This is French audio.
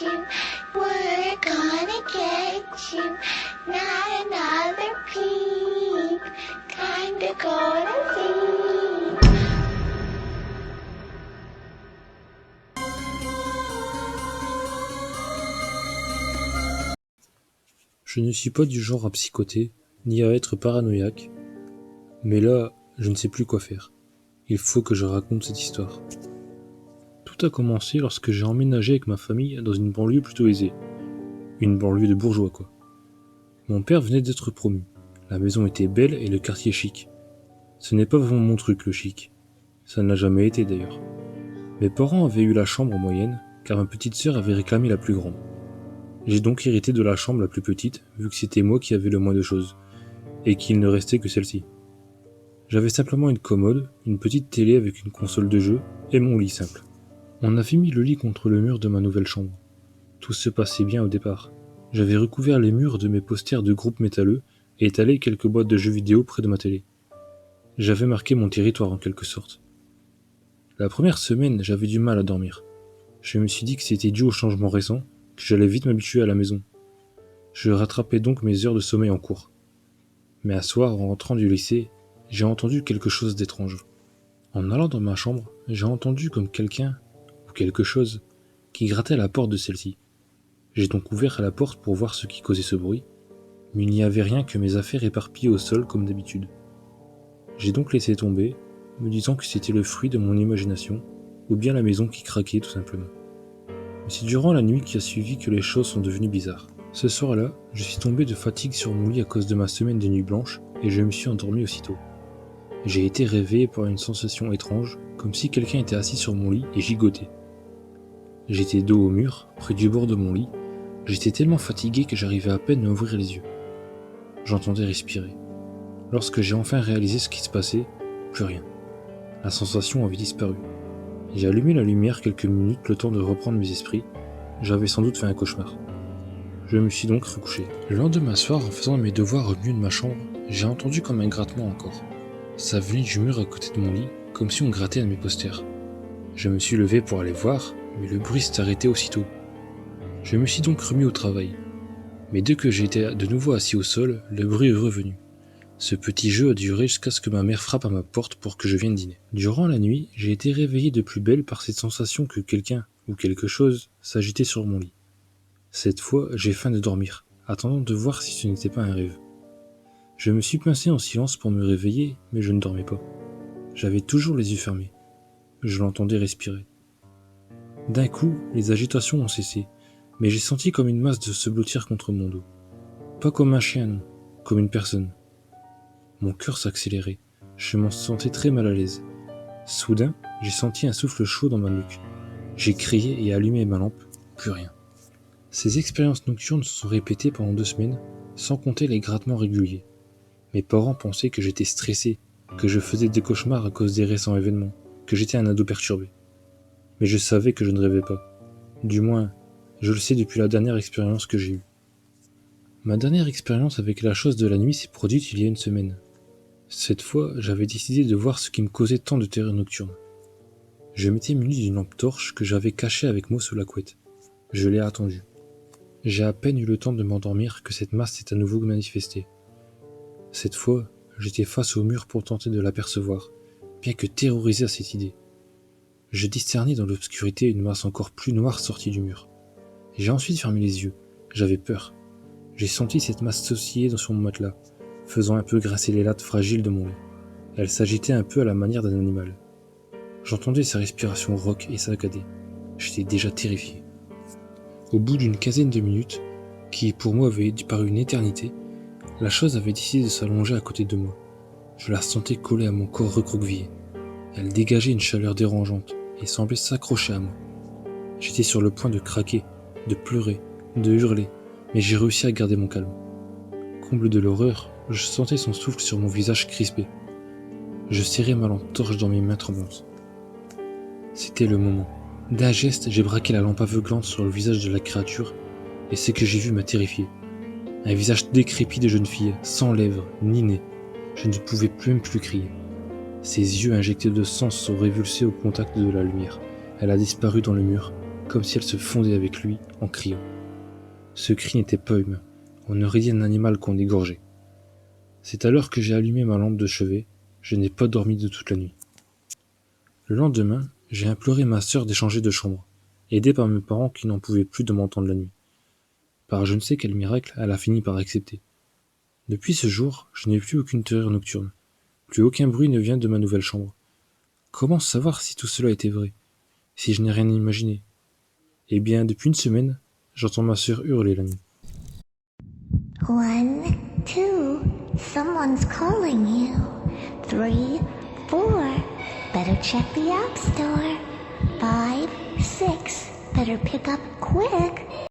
you. We're gonna get you. Not another peep. Kinda gonna see. Je ne suis pas du genre à psychoter, ni à être paranoïaque, mais là, je ne sais plus quoi faire. Il faut que je raconte cette histoire. Tout a commencé lorsque j'ai emménagé avec ma famille dans une banlieue plutôt aisée. Une banlieue de bourgeois, quoi. Mon père venait d'être promu. La maison était belle et le quartier chic. Ce n'est pas vraiment mon truc, le chic. Ça ne l'a jamais été, d'ailleurs. Mes parents avaient eu la chambre moyenne, car ma petite sœur avait réclamé la plus grande. J'ai donc hérité de la chambre la plus petite, vu que c'était moi qui avais le moins de choses, et qu'il ne restait que celle-ci. J'avais simplement une commode, une petite télé avec une console de jeu, et mon lit simple. On avait mis le lit contre le mur de ma nouvelle chambre. Tout se passait bien au départ. J'avais recouvert les murs de mes posters de groupes métalleux et étalé quelques boîtes de jeux vidéo près de ma télé. J'avais marqué mon territoire en quelque sorte. La première semaine, j'avais du mal à dormir. Je me suis dit que c'était dû au changement récent, que j'allais vite m'habituer à la maison. Je rattrapais donc mes heures de sommeil en cours. Mais un soir, en rentrant du lycée, j'ai entendu quelque chose d'étrange. En allant dans ma chambre, j'ai entendu comme quelqu'un, ou quelque chose, qui grattait à la porte de celle-ci. J'ai donc ouvert la porte pour voir ce qui causait ce bruit, mais il n'y avait rien que mes affaires éparpillées au sol comme d'habitude. J'ai donc laissé tomber, me disant que c'était le fruit de mon imagination, ou bien la maison qui craquait tout simplement. Mais c'est durant la nuit qui a suivi que les choses sont devenues bizarres. Ce soir-là, je suis tombé de fatigue sur mon lit à cause de ma semaine de nuit blanche, et je me suis endormi aussitôt. J'ai été réveillé par une sensation étrange, comme si quelqu'un était assis sur mon lit et gigotait. J'étais dos au mur, près du bord de mon lit. J'étais tellement fatigué que j'arrivais à peine à ouvrir les yeux. J'entendais respirer. Lorsque j'ai enfin réalisé ce qui se passait, plus rien. La sensation avait disparu. J'ai allumé la lumière quelques minutes le temps de reprendre mes esprits. J'avais sans doute fait un cauchemar. Je me suis donc recouché. Le lendemain soir, en faisant mes devoirs au milieu de ma chambre, j'ai entendu comme un grattement encore. Ça venait du mur à côté de mon lit, comme si on grattait à mes posters. Je me suis levé pour aller voir, mais le bruit s'est arrêté aussitôt. Je me suis donc remis au travail. Mais dès que j'étais de nouveau assis au sol, le bruit est revenu. Ce petit jeu a duré jusqu'à ce que ma mère frappe à ma porte pour que je vienne dîner. Durant la nuit, j'ai été réveillé de plus belle par cette sensation que quelqu'un, ou quelque chose, s'agitait sur mon lit. Cette fois, j'ai faim de dormir, attendant de voir si ce n'était pas un rêve. Je me suis pincé en silence pour me réveiller, mais je ne dormais pas. J'avais toujours les yeux fermés. Je l'entendais respirer. D'un coup, les agitations ont cessé, mais j'ai senti comme une masse de se blottir contre mon dos. Pas comme un chien, non, comme une personne. Mon cœur s'accélérait, je m'en sentais très mal à l'aise. Soudain, j'ai senti un souffle chaud dans ma nuque. J'ai crié et allumé ma lampe, plus rien. Ces expériences nocturnes se sont répétées pendant 2 semaines, sans compter les grattements réguliers. Mes parents pensaient que j'étais stressé, que je faisais des cauchemars à cause des récents événements, que j'étais un ado perturbé. Mais je savais que je ne rêvais pas. Du moins, je le sais depuis la dernière expérience que j'ai eue. Ma dernière expérience avec la chose de la nuit s'est produite il y a 1 semaine. Cette fois, j'avais décidé de voir ce qui me causait tant de terreur nocturne. Je m'étais muni d'une lampe torche que j'avais cachée avec moi sous la couette. Je l'ai attendue. J'ai à peine eu le temps de m'endormir que cette masse s'est à nouveau manifestée. Cette fois, j'étais face au mur pour tenter de l'apercevoir, bien que terrorisé à cette idée. Je discernais dans l'obscurité une masse encore plus noire sortie du mur. J'ai ensuite fermé les yeux. J'avais peur. J'ai senti cette masse s'osciller sur mon matelas, faisant un peu grincer les lattes fragiles de mon lit. Elle s'agitait un peu à la manière d'un animal. J'entendais sa respiration rauque et saccadée. J'étais déjà terrifié. Au bout d'une quinzaine de minutes, qui pour moi avait paru une éternité, la chose avait décidé de s'allonger à côté de moi. Je la sentais collée à mon corps recroquevillé. Elle dégageait une chaleur dérangeante et semblait s'accrocher à moi. J'étais sur le point de craquer, de pleurer, de hurler, mais j'ai réussi à garder mon calme. Comble de l'horreur, je sentais son souffle sur mon visage crispé. Je serrais ma lampe torche dans mes mains tremblantes. C'était le moment. D'un geste, j'ai braqué la lampe aveuglante sur le visage de la créature, et ce que j'ai vu m'a terrifié. Un visage décrépit de jeune fille, sans lèvres, ni nez. Je ne pouvais même plus crier. Ses yeux injectés de sang se sont révulsés au contact de la lumière. Elle a disparu dans le mur, comme si elle se fondait avec lui en criant. Ce cri n'était pas humain, on aurait dit un animal qu'on égorgeait. C'est alors que j'ai allumé ma lampe de chevet, je n'ai pas dormi de toute la nuit. Le lendemain, j'ai imploré ma sœur d'échanger de chambre, aidée par mes parents qui n'en pouvaient plus de m'entendre la nuit. Par je ne sais quel miracle, elle a fini par accepter. Depuis ce jour, je n'ai plus aucune terreur nocturne. Plus aucun bruit ne vient de ma nouvelle chambre. Comment savoir si tout cela était vrai, si je n'ai rien imaginé? Eh bien, depuis une semaine, j'entends ma sœur hurler la nuit. 1, 2, someone's calling you. 3, 4, better check the app store. 5, 6, better pick up quick.